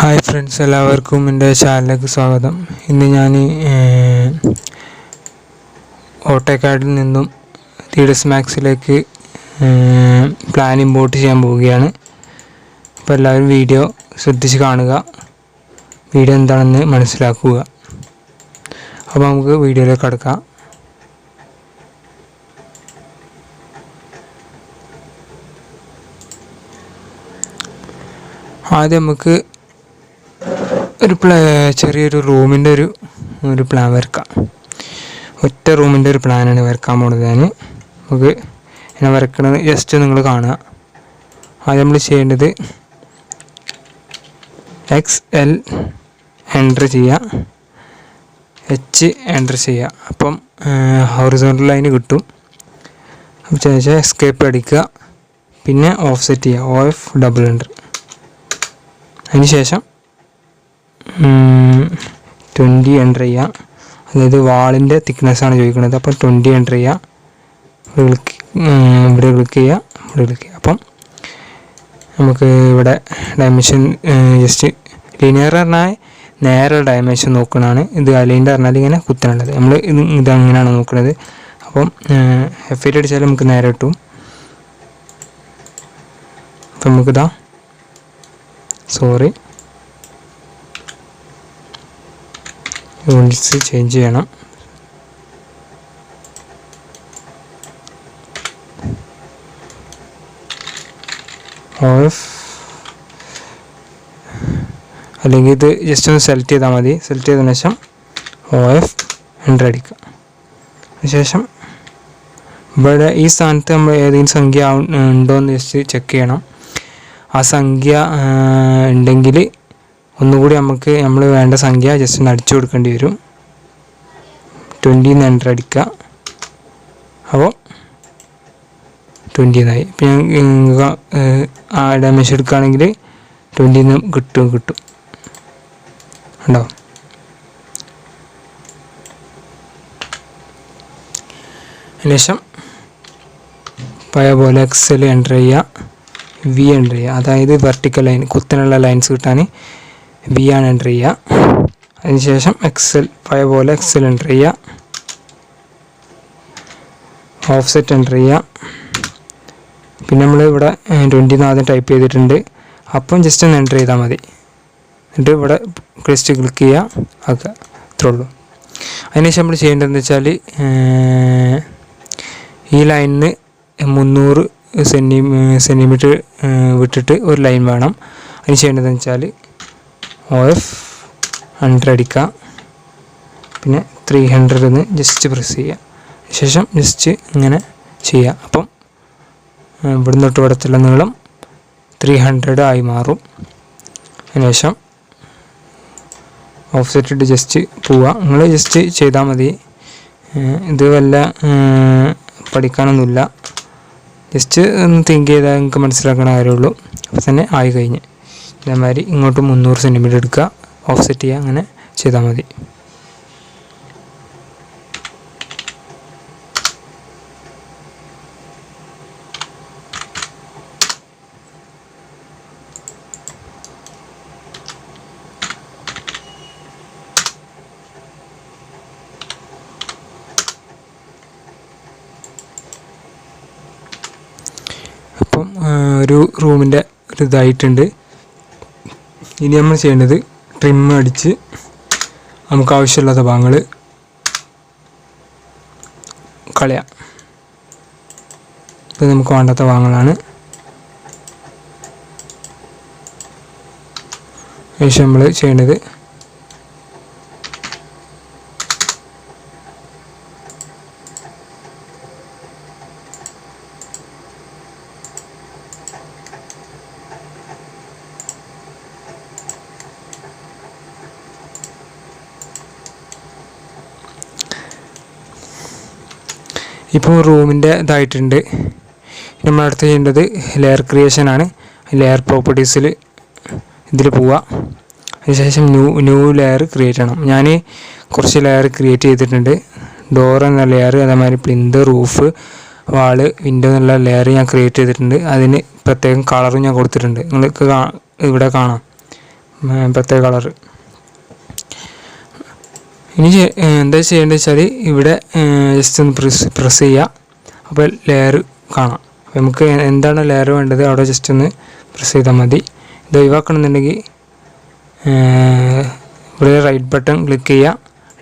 Hi friends, എല്ലാവർക്കും എൻ്റെ ചാനലിലേക്ക് സ്വാഗതം. ഇന്ന് ഞാൻ ഓട്ടോകാഡിൽ നിന്നും TDS മാക്സിലേക്ക് പ്ലാൻ ഇമ്പോർട്ട് ചെയ്യാൻ പോവുകയാണ്. അപ്പോൾ എല്ലാവരും വീഡിയോ ശ്രദ്ധിച്ച് കാണുക, വീഡിയോ എന്താണെന്ന് മനസ്സിലാക്കുക. അപ്പോൾ നമുക്ക് വീഡിയോയിലേക്ക് കടക്കാം. ആദ്യം നമുക്ക് ചെറിയൊരു റൂമിൻ്റെ ഒരു പ്ലാൻ വരക്കാം. ഒറ്റ റൂമിൻ്റെ ഒരു പ്ലാനാണ് വരക്കാൻ പോകുന്നത്. നമുക്ക് എന്നെ വരക്കണത് ജസ്റ്റ് നിങ്ങൾ കാണുക. ആദ്യം നമ്മൾ ചെയ്യേണ്ടത് XL എൻ്റർ ചെയ്യുക, H എൻ്റർ ചെയ്യുക. അപ്പം ഹൊറിസോണ്ടൽ ലൈൻ കിട്ടും. അപ്പം ശേഷം എസ്കേപ്പ് അടിക്കുക, പിന്നെ ഓഫ്സെറ്റ് ചെയ്യുക, OF ഡബിൾ എൻ്റർ. അതിന് ശേഷം 20 എൻ്റർ ചെയ്യുക. അതായത് വാളിൻ്റെ തിക്നെസ്സാണ് ചോദിക്കുന്നത്. അപ്പം 20 എൻ്റർ ചെയ്യുക, ഇവിടെ ക്ലിക്ക് ചെയ്യുക, ഇവിടെ ക്ലിക്ക് ചെയ്യുക. അപ്പം നമുക്ക് ഇവിടെ ഡയമെൻഷൻ ജസ്റ്റ് ലീനിയർ പറഞ്ഞാൽ നേരെ ഡയമെൻഷൻ നോക്കുന്നതാണ്. ഇത് അലൈൻഡ് പറഞ്ഞാൽ ഇങ്ങനെ കുത്താനുള്ളത്. നമ്മൾ ഇതങ്ങനെയാണ് നോക്കുന്നത്. അപ്പം F8 അടിച്ചാൽ നമുക്ക് നേരെ കിട്ടും. അപ്പം നമുക്കിതാ യൂണിറ്റ്സ് ചേഞ്ച് ചെയ്യണം. OF അല്ലെങ്കിൽ ഇത് ജസ്റ്റ് ഒന്ന് സെലക്ട് ചെയ്താൽ മതി. സെലക്ട് ചെയ്തതിന് ശേഷം OF എൻ്റർ അടിക്കുക. അതിനുശേഷം ഇവിടെ ഈ സ്ഥാനത്ത് നമ്മൾ ഏതെങ്കിലും സംഖ്യ ഉണ്ടോ എന്ന് ജസ്റ്റ് ചെക്ക് ചെയ്യണം. ആ സംഖ്യ ഉണ്ടെങ്കിൽ ഒന്നുകൂടി നമ്മൾ വേണ്ട സംഖ്യ ജസ്റ്റ് ഒന്ന് അടിച്ചു കൊടുക്കേണ്ടി വരും. 20 എൻ്റർ അടിക്കുക. അപ്പോൾ 20 ഇപ്പം ഞാൻ ആ ഡയമെൻഷൻ എടുക്കുകയാണെങ്കിൽ 20 കിട്ടും ഉണ്ടോ. അതിനുശേഷം പഴയ പോലെ XL എൻ്റർ ചെയ്യുക, V എൻ്റർ ചെയ്യുക. അതായത് വെർട്ടിക്കൽ ലൈൻ, കുത്തനുള്ള ലൈൻസ് കിട്ടാൻ V ആണ് എൻ്റർ ചെയ്യുക. അതിനുശേഷം XL പഴയ പോലെ XL എൻ്റർ ചെയ്യുക, ഓഫ്സെറ്റ് എൻ്റർ ചെയ്യുക. പിന്നെ നമ്മൾ ഇവിടെ 20 ആദ്യം ടൈപ്പ് ചെയ്തിട്ടുണ്ട്. അപ്പം ജസ്റ്റ് ഒന്ന് എൻ്റർ ചെയ്താൽ മതി. എന്നിട്ട് ഇവിടെ ജസ്റ്റ് ക്ലിക്ക് ചെയ്യുക, ആക്കുക. ഇത്രേ ഉള്ളൂ. അതിനുശേഷം നമ്മൾ ചെയ്യേണ്ടതെന്ന് വെച്ചാൽ ഈ ലൈനിന് 300 സെൻറ്റിമീറ്റർ വിട്ടിട്ട് ഒരു ലൈൻ വേണം. അതിന് ചെയ്യേണ്ടതെന്ന് വെച്ചാൽ OF എൻ്റർ അടിക്കുക, പിന്നെ 300 ജസ്റ്റ് പ്രസ് ചെയ്യുക. ശേഷം ജസ്റ്റ് ഇങ്ങനെ ചെയ്യുക. അപ്പം ഇവിടുന്ന് തൊട്ട് ഇവിടത്തുള്ള നീളം 300 ആയി മാറും. അതിനുശേഷം ഓഫ്സെറ്റ് ഇട്ട് ജസ്റ്റ് പോവുക. നിങ്ങൾ ജസ്റ്റ് ചെയ്താൽ മതി. ഇത് വല്ല പഠിക്കാനൊന്നുമില്ല. ജസ്റ്റ് ഒന്ന് തിങ്ക് ചെയ്താൽ നിങ്ങൾക്ക് മനസ്സിലാക്കണ കാര്യമുള്ളൂ. അപ്പോൾ തന്നെ ആയി കഴിഞ്ഞ് ഇതേമാതിരി ഇങ്ങോട്ട് 300 സെൻറ്റിമീറ്റർ എടുക്കുക, ഓഫ്സെറ്റ് ചെയ്യുക. അങ്ങനെ ചെയ്താൽ മതി. അപ്പം ഒരു റൂമിൻ്റെ ഒരു ഇതായിട്ടുണ്ട്. ഇനി നമ്മൾ ചെയ്യേണ്ടത് ട്രിം അടിച്ച് നമുക്ക് ആവശ്യമുള്ള ഭാഗങ്ങൾ കളയാം. ഇത് നമുക്ക് വേണ്ടാത്ത ഭാഗങ്ങളാണ്. ശേഷം നമ്മൾ ചെയ്യേണ്ടത് ഇപ്പോൾ റൂമിൻ്റെ ഇതായിട്ടുണ്ട്. നമ്മൾ അടുത്ത് ചെയ്യേണ്ടത് ലെയർ ക്രിയേഷനാണ്. ലെയർ പ്രോപ്പർട്ടീസിൽ ഇതിൽ പോവുക. അതിനുശേഷം ന്യൂ ലെയർ ക്രിയേറ്റ് ചെയ്യണം. ഞാൻ കുറച്ച് ലെയർ ക്രിയേറ്റ് ചെയ്തിട്ടുണ്ട്. ഡോർ എന്ന ലെയർ, അതേമാതിരി പ്ലിന്ത്, റൂഫ്, വാള്, വിൻഡോ എന്നുള്ള ലെയർ ഞാൻ ക്രിയേറ്റ് ചെയ്തിട്ടുണ്ട്. അതിന് പ്രത്യേകം കളറും ഞാൻ കൊടുത്തിട്ടുണ്ട്. നിങ്ങൾക്ക് ഇവിടെ കാണാം. പ്രത്യേക കളർ. ഇനി എന്താ ചെയ്യേണ്ടത് വെച്ചാൽ ഇവിടെ ജസ്റ്റ് ഒന്ന് പ്രസ് ചെയ്യുക. അപ്പോൾ ലെയർ കാണാം. അപ്പോൾ നമുക്ക് എന്താണ് ലെയർ വേണ്ടത് അവിടെ ജസ്റ്റ് ഒന്ന് പ്രസ് ചെയ്താൽ മതി. ഇത് ഒഴിവാക്കണമെന്നുണ്ടെങ്കിൽ ഇവിടെ റൈറ്റ് ബട്ടൺ ക്ലിക്ക് ചെയ്യുക,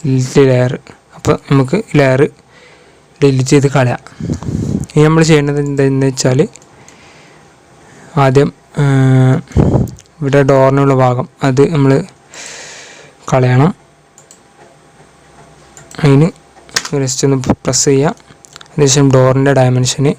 ഡിലീറ്റ് ലെയർ. അപ്പോൾ നമുക്ക് ലെയർ ഡിലീറ്റ് ചെയ്ത് കളയാം. ഇനി നമ്മൾ ചെയ്യേണ്ടത് എന്താണെന്ന് വെച്ചാൽ ആദ്യം ഇവിടെ ഡോറിനുള്ള ഭാഗം അത് നമ്മൾ കളയണം. അതിന് ജസ്റ്റ് ഒന്ന് പ്രസ് ചെയ്യുക. അതിനുശേഷം ഡോറിൻ്റെ ഡയമെൻഷന്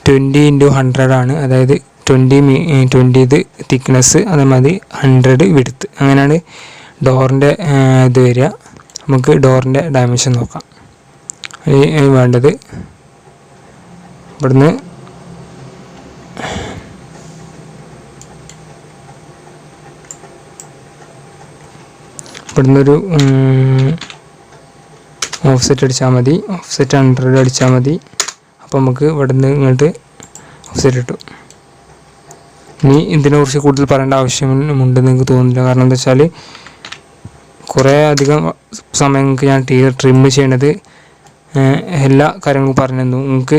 20x100 ആണ്. അതായത് 20 ഇത് തിക്നെസ്, അതേമാതിരി 100 വിഡ്ത്ത്. അങ്ങനെയാണ് ഡോറിൻ്റെ ഇത് വരിക. നമുക്ക് ഡോറിൻ്റെ ഡയമെൻഷൻ നോക്കാം. വേണ്ടത് ഇവിടുന്ന് ഒരു ഓഫ്സെറ്റ് അടിച്ചാൽ മതി. ഓഫ്സെറ്റ് 100 അടിച്ചാൽ മതി. അപ്പോൾ നമുക്ക് ഇവിടുന്ന് ഇങ്ങോട്ട് ഓഫ്സെറ്റ് കിട്ടും. ഇനി ഇതിനെക്കുറിച്ച് കൂടുതൽ പറയേണ്ട ആവശ്യമുണ്ടെന്ന് എനിക്ക് തോന്നുന്നില്ല. കാരണം എന്താ വെച്ചാൽ കുറേ അധികം സമയം ഞാൻ ട്രിം ചെയ്യണത് എല്ലാ കാര്യങ്ങളും പറഞ്ഞു തന്നു. നിങ്ങൾക്ക്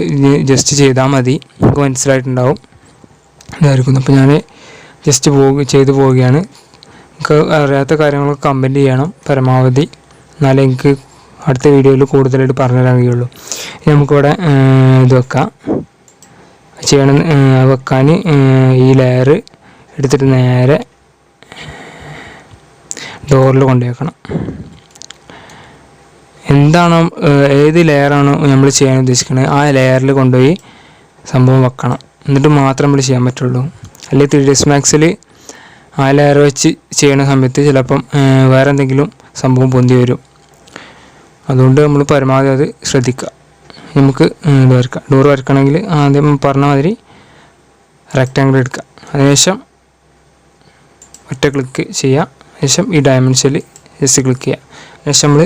ജസ്റ്റ് ചെയ്താൽ മതി, നിങ്ങൾക്ക് മനസ്സിലായിട്ടുണ്ടാവും ഇതായിരിക്കുന്നു. അപ്പോൾ ഞാൻ ജസ്റ്റ് ചെയ്തു പോവുകയാണ്. നിങ്ങൾക്ക് അറിയാത്ത കാര്യങ്ങളൊക്കെ കമൻറ്റ് ചെയ്യണം പരമാവധി, എന്നാലേ എനിക്ക് അടുത്ത വീഡിയോയിൽ കൂടുതലായിട്ട് പറഞ്ഞു തരാൻ കഴിയുള്ളൂ. നമുക്കിവിടെ ഇത് വെക്കാൻ ഈ ലെയർ എടുത്തിട്ട് നേരെ ഡോറിൽ കൊണ്ടുവയ്ക്കണം. എന്താണോ ഏത് ലെയറാണോ നമ്മൾ ചെയ്യാൻ ഉദ്ദേശിക്കുന്നത് ആ ലെയറിൽ കൊണ്ടുപോയി സംഭവം വെക്കണം. എന്നിട്ട് മാത്രം നമ്മൾ ചെയ്യാൻ പറ്റുള്ളൂ. അല്ലെങ്കിൽ 3ds Maxൽ ആ ലെയർ വെച്ച് ചെയ്യുന്ന സമയത്ത് ചിലപ്പം വേറെ എന്തെങ്കിലും സംഭവം പൊന്തി വരും. അതുകൊണ്ട് നമ്മൾ പരമാവധി അത് ശ്രദ്ധിക്കുക. നമുക്ക് ഇത് വരയ്ക്കാം. ഡോർ വരയ്ക്കണമെങ്കിൽ ആദ്യം പറഞ്ഞ മാതിരി റെക്റ്റാങ്കിൾ എടുക്കുക. അതിനുശേഷം ഒറ്റ ക്ലിക്ക് ചെയ്യുക. ശേഷം ഈ ഡയമെൻഷനിൽ ജസ്റ്റ് ക്ലിക്ക് ചെയ്യുക. ശേഷം നമ്മൾ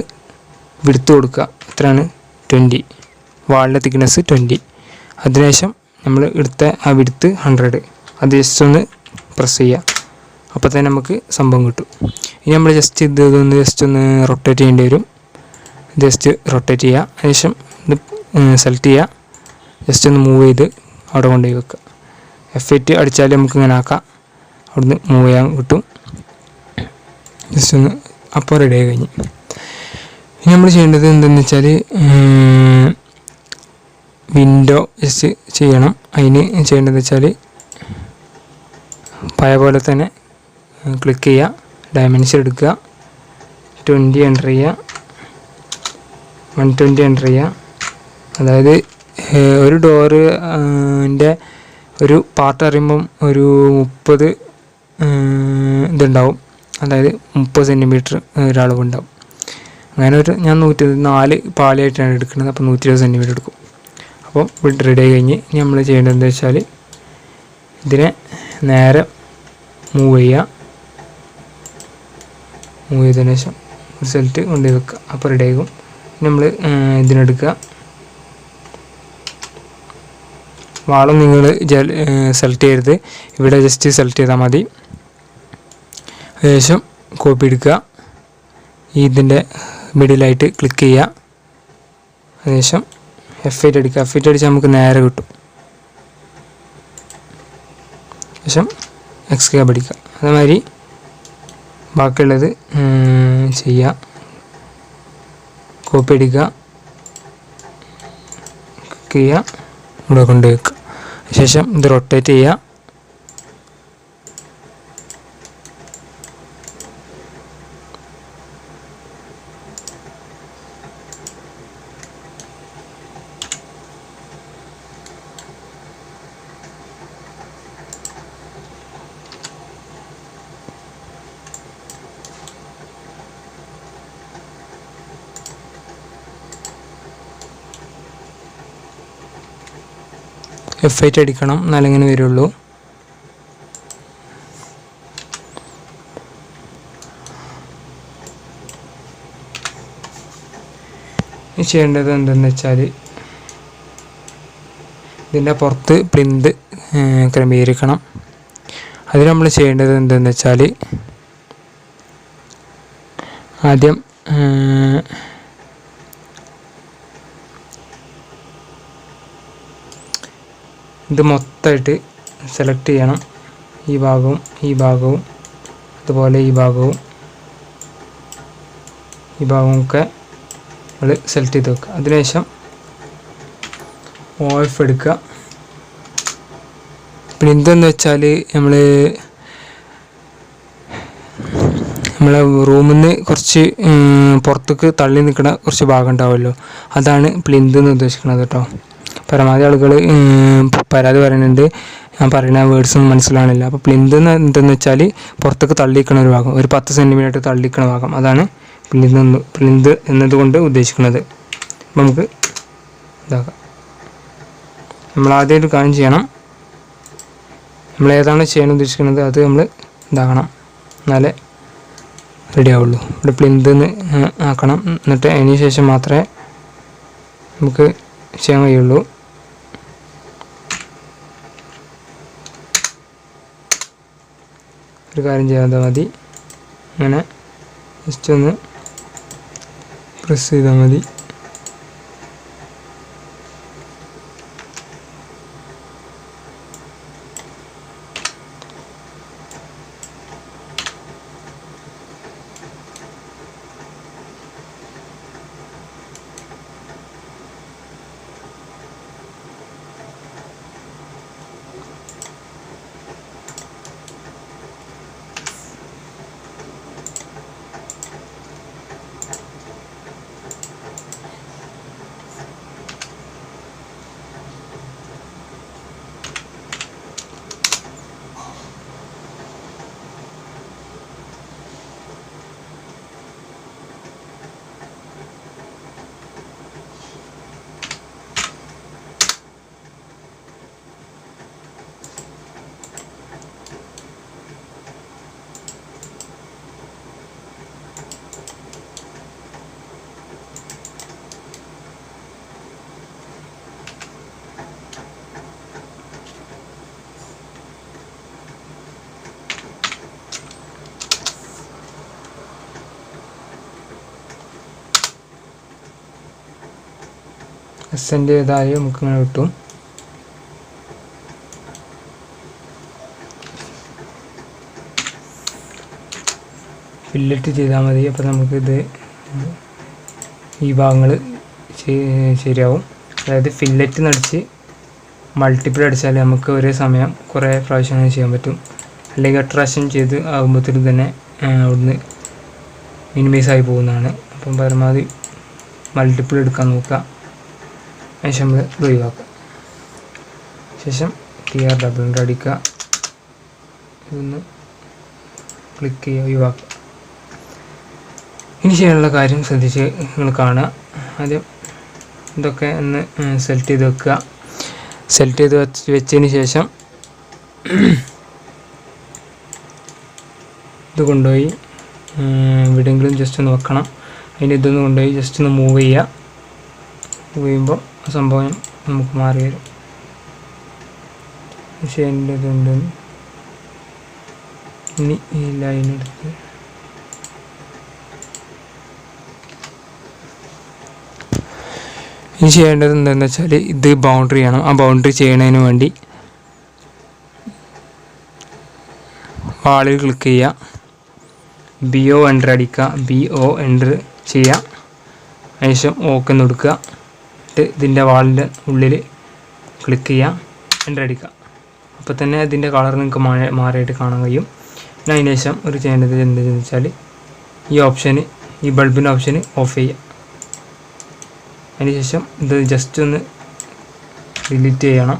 വിഡ്ത്ത് കൊടുക്കുക. എത്രയാണ്? 20. വാളിൻ്റെ തിക്നെസ് 20. അതിനുശേഷം നമ്മൾ എടുത്ത ആ വിഡ്ത്ത് 100. അത് ജസ്റ്റ് ഒന്ന് പ്രസ് ചെയ്യുക. അപ്പോൾ തന്നെ നമുക്ക് സംഭവം കിട്ടും. ഇനി നമ്മൾ ജസ്റ്റ് ഇതൊന്ന് ജസ്റ്റ് ഒന്ന് റൊട്ടേറ്റ് ചെയ്യേണ്ടി വരും. ജസ്റ്റ് റൊട്ടേറ്റ് ചെയ്യുക. അതിനുശേഷം ഇത് സെലക്ട് ചെയ്യുക. ജസ്റ്റ് ഒന്ന് മൂവ് ചെയ്ത് അവിടെ കൊണ്ടുപോയി വെക്കുക. F8 അടിച്ചാൽ നമുക്ക് ഇങ്ങനെ ആക്കാം. അവിടുന്ന് മൂവ് ചെയ്യാൻ കിട്ടും. ജസ്റ്റ് ഒന്ന് അപ്പോൾ റെഡി ആയി കഴിഞ്ഞ്. ഇനി നമ്മൾ ചെയ്യേണ്ടത് എന്തെന്ന് വെച്ചാൽ വിൻഡോ ജസ്റ്റ് ചെയ്യണം. അതിന് ചെയ്യേണ്ടതെന്ന് വെച്ചാൽ പഴയ പോലെ തന്നെ ക്ലിക്ക് ചെയ്യുക, ഡയമെൻഷൻ എടുക്കുക, 20 എൻ്റർ ചെയ്യുക, 120 എൻ്റർ ചെയ്യുക. അതായത് ഒരു ഡോറിൻ്റെ ഒരു പാർട്ട് അറിയുമ്പം ഒരു 30 ഇതുണ്ടാവും. അതായത് 30 സെൻറ്റിമീറ്റർ ഒരളവുണ്ടാവും. അങ്ങനെ ഞാൻ 104 പാളിയായിട്ടാണ് എടുക്കുന്നത്. അപ്പോൾ 120 സെൻറ്റിമീറ്റർ എടുക്കും. അപ്പോൾ ഇവിടെ റെഡി ആയി കഴിഞ്ഞ് നമ്മൾ ചെയ്യേണ്ടത് എന്താ വെച്ചാൽ ഇതിനെ നേരെ മൂവ് ചെയ്യുക. മൂവ് ചെയ്തതിന് ശേഷം ഒരു സെലക്ട് കൊണ്ടുപോയി വെക്കുക. അപ്പോൾ റെഡി ആകും. നമ്മൾ ഇതിനെടുക്കുക. വാളും നിങ്ങൾ സെലക്ട് ചെയ്യരുത്, ഇവിടെ ജസ്റ്റ് സെലക്ട് ചെയ്താൽ മതി. അതിനുശേഷം കോപ്പി എടുക്കുക. ഇതിൻ്റെ മിഡിലായിട്ട് ക്ലിക്ക് ചെയ്യുക. അതിനുശേഷം F8 അടിക്കുക. F8 അടിച്ചാൽ നമുക്ക് നേരെ കിട്ടും. ശേഷം എക്സ്കേപ്പ് അടിക്കുക. അതേമാതിരി ബാക്കിയുള്ളത് ചെയ്യുക. കോപ്പി അടിക്കുക, ക്ലിക്ക് ചെയ്യുക, ഇവിടെ കൊണ്ടുപോയി വെക്കുക. ശേഷം ഇത് റൊട്ടേറ്റ് ചെയ്യുക. F8 അടിക്കണം, എന്നാലും ഇങ്ങനെ വരുള്ളൂ. ചെയ്യേണ്ടത് എന്തെന്ന് വെച്ചാൽ ഇതിൻ്റെ പുറത്ത് പ്ലിന്ത് ക്രമീകരിക്കണം. അതിന് നമ്മൾ ചെയ്യേണ്ടത് എന്തെന്ന് വെച്ചാൽ ആദ്യം ഇത് മൊത്തമായിട്ട് സെലക്ട് ചെയ്യണം. ഈ ഭാഗവും അതുപോലെ ഈ ഭാഗവും ഒക്കെ നമ്മൾ സെലക്ട് ചെയ്ത് വെക്കുക. അതിനുശേഷം OF എടുക്കുക. പിന്നെ എന്തെന്ന് വെച്ചാൽ നമ്മളെ റൂമിൽ നിന്ന് കുറച്ച് പുറത്തേക്ക് തള്ളി നിൽക്കുന്ന കുറച്ച് ഭാഗം ഉണ്ടാവുമല്ലോ, അതാണ് പ്ലിന്ത് എന്ന് ഉദ്ദേശിക്കുന്നത് കേട്ടോ. പരമാവധി ആളുകൾ പരാതി പറയുന്നുണ്ട്, ഞാൻ പറയുന്ന വേർഡ്സൊന്നും മനസ്സിലാണില്ല. അപ്പോൾ പ്ലിന്ത് എന്തെന്ന് വെച്ചാൽ പുറത്തേക്ക് തള്ളിക്കുന്ന ഒരു ഭാഗം, ഒരു 10 സെൻറ്റിമീറ്റർ തള്ളിക്കുന്ന ഭാഗം, അതാണ് പ്ലിന്ത് എന്നതുകൊണ്ട് ഉദ്ദേശിക്കുന്നത്. അപ്പോൾ നമുക്ക് ഇതാക്കാം. നമ്മൾ ആദ്യം ഒരു കാര്യം ചെയ്യണം, നമ്മൾ ഏതാണ് ചെയ്യാൻ ഉദ്ദേശിക്കുന്നത് അത് നമ്മൾ ഇതാക്കണം, എന്നാലേ റെഡി ആവുള്ളൂ. ഇവിടെ പ്ലിന്ത് ആക്കണം, എന്നിട്ട് അതിന് ശേഷം മാത്രമേ നമുക്ക് ചെയ്യാൻ കഴിയുള്ളൂ. ഒരു കാര്യം ചെയ്യാതെ മതി, അങ്ങനെ ജസ്റ്റ് ഒന്ന് പ്രസ് ചെയ്താൽ മതി. എസ്സെൻ്റ് ചെയ്താൽ നമുക്കിങ്ങനെ കിട്ടും. ഫില്ലറ്റ് ചെയ്താൽ മതി. അപ്പോൾ നമുക്കിത് ഈ ഭാഗങ്ങൾ ശരിയാവും. അതായത് ഫില്ലറ്റ് നടിച്ച് മൾട്ടിപ്പിൾ അടിച്ചാൽ നമുക്ക് ഒരേ സമയം കുറേ പ്രാവശ്യം ചെയ്യാൻ പറ്റും. അല്ലെങ്കിൽ അട്രാക്ഷൻ ചെയ്ത് ആകുമ്പോഴത്തേക്കും തന്നെ അവിടുന്ന് മിനിമൈസ് ആയി പോകുന്നതാണ്. അപ്പം പരമാവധി മൾട്ടിപ്പിൾ എടുക്കാൻ നോക്കുക. ശേഷം നമ്മൾ ഇത് ഒഴിവാക്കുക. ശേഷം TR ഡബിൾ അടിക്കുക, ഇതൊന്ന് ക്ലിക്ക് ചെയ്യുക, ഒഴിവാക്കുക. ഇനി ചെയ്യാനുള്ള കാര്യം ശ്രദ്ധിച്ച് നിങ്ങൾ കാണുക. ആദ്യം ഇതൊക്കെ ഒന്ന് സെലക്ട് ചെയ്ത് വെക്കുക. സെലക്ട് ചെയ്ത് വെച്ചതിന് ശേഷം ഇത് കൊണ്ടുപോയി എവിടെയെങ്കിലും ജസ്റ്റ് ഒന്ന് വെക്കണം. അതിന് ഇതൊന്ന് കൊണ്ടുപോയി ജസ്റ്റ് ഒന്ന് മൂവ് ചെയ്യുക. മൂവ് ചെയ്യുമ്പോൾ സംഭവം നമുക്ക് മാറി വരും. ചെയ്യേണ്ടതുണ്ട് ഇനി ഈ ലൈനെടുത്ത് ഇനി ചെയ്യേണ്ടത് എന്താണെന്ന് വെച്ചാൽ ഇത് ബൗണ്ടറി ചെയ്യണം. ആ ബൗണ്ടറി ചെയ്യുന്നതിന് വേണ്ടി വാളിൽ ക്ലിക്ക് ചെയ്യുക, BO എൻ്റർ അടിക്കുക, BO എൻ്റർ ചെയ്യുക. അതിനുശേഷം ഓക്കെ എന്ന് കൊടുക്കുക. ഇതിൻ്റെ വാളിൻ്റെ ഉള്ളിൽ ക്ലിക്ക് ചെയ്യുക, എൻ്റർ അടിക്കുക. അപ്പോൾ തന്നെ അതിൻ്റെ കളർ നിങ്ങൾക്ക് മാറിയിട്ട് കാണാൻ കഴിയും. പിന്നെ അതിന് ശേഷം ഒരു ചെയ്യേണ്ടത് എന്താണെന്ന് വെച്ചാൽ ഈ ബൾബിൻ്റെ ഓപ്ഷന് ഓഫ് ചെയ്യുക. അതിന് ശേഷം ഇത് ജസ്റ്റ് ഒന്ന് ഡിലീറ്റ് ചെയ്യണം.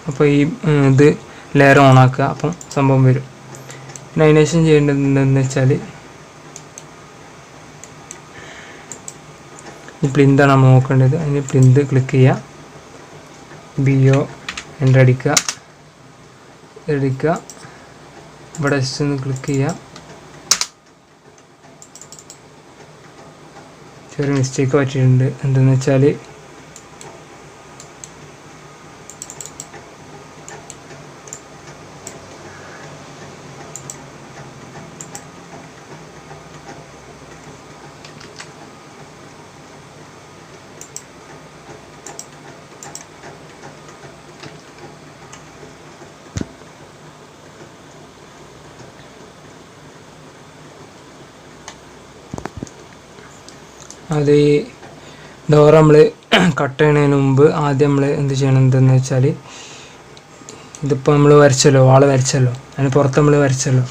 അപ്പോൾ ഈ ഇത് ലെയർ ഓൺ ആക്കുക. അപ്പം സംഭവം വരും. പിന്നെ അതിന് ശേഷം ചെയ്യേണ്ടത് എന്താണെന്ന് വെച്ചാൽ ഈ പ്ലിന്താണ് നമ്മൾ നോക്കേണ്ടത്. അതിന് പ്ലിന്ത് ക്ലിക്ക് ചെയ്യുക, BO എൻ്റർ അടിക്കുക, ഇവിടെ ജസ്റ്റ് ഒന്ന് ക്ലിക്ക് ചെയ്യുക. ചെറിയ മിസ്റ്റേക്ക് പറ്റിയിട്ടുണ്ട്. എന്തെന്ന് വെച്ചാൽ അത് ഈ ഡോർ നമ്മൾ കട്ട് ചെയ്യുന്നതിന് മുമ്പ് ആദ്യം നമ്മൾ എന്ത് ചെയ്യണം എന്തെന്ന് വെച്ചാൽ, ഇതിപ്പോൾ നമ്മൾ വരച്ചല്ലോ, വാള് വരച്ചല്ലോ, അതിന് പുറത്ത് നമ്മൾ വരച്ചല്ലോ,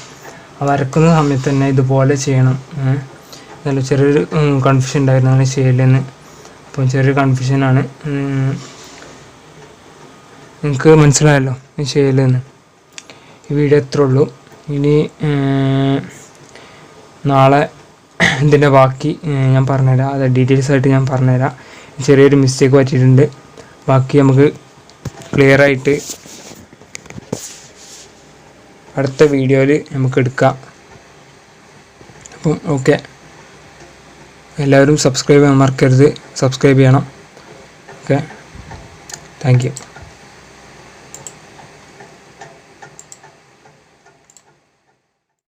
ആ വരക്കുന്ന സമയത്ത് തന്നെ ഇതുപോലെ ചെയ്യണം. നല്ല ചെറിയൊരു കൺഫ്യൂഷൻ ഉണ്ടായിരുന്നു അങ്ങനെ ചെയ്യലെന്ന്. അപ്പം ചെറിയൊരു കൺഫ്യൂഷനാണ്. നിങ്ങൾക്ക് മനസ്സിലായല്ലോ ഈ ചെയ്യലെന്ന്. ഈ വീഡിയോ എത്ര ഉള്ളൂ. ഇനി നാളെ ഇതിൻ്റെ ബാക്കി ഞാൻ പറഞ്ഞുതരാം. അത് ഡീറ്റെയിൽസ് ആയിട്ട് ഞാൻ പറഞ്ഞുതരാം. ചെറിയൊരു മിസ്റ്റേക്ക് പറ്റിയിട്ടുണ്ട്. ബാക്കി നമുക്ക് ക്ലിയറായിട്ട് അടുത്ത വീഡിയോയിൽ നമുക്ക് എടുക്കാം. അപ്പം ഓക്കെ, എല്ലാവരും സബ്സ്ക്രൈബ് ചെയ്യാൻ മറക്കരുത്. സബ്സ്ക്രൈബ് ചെയ്യണം. Okay, thank you.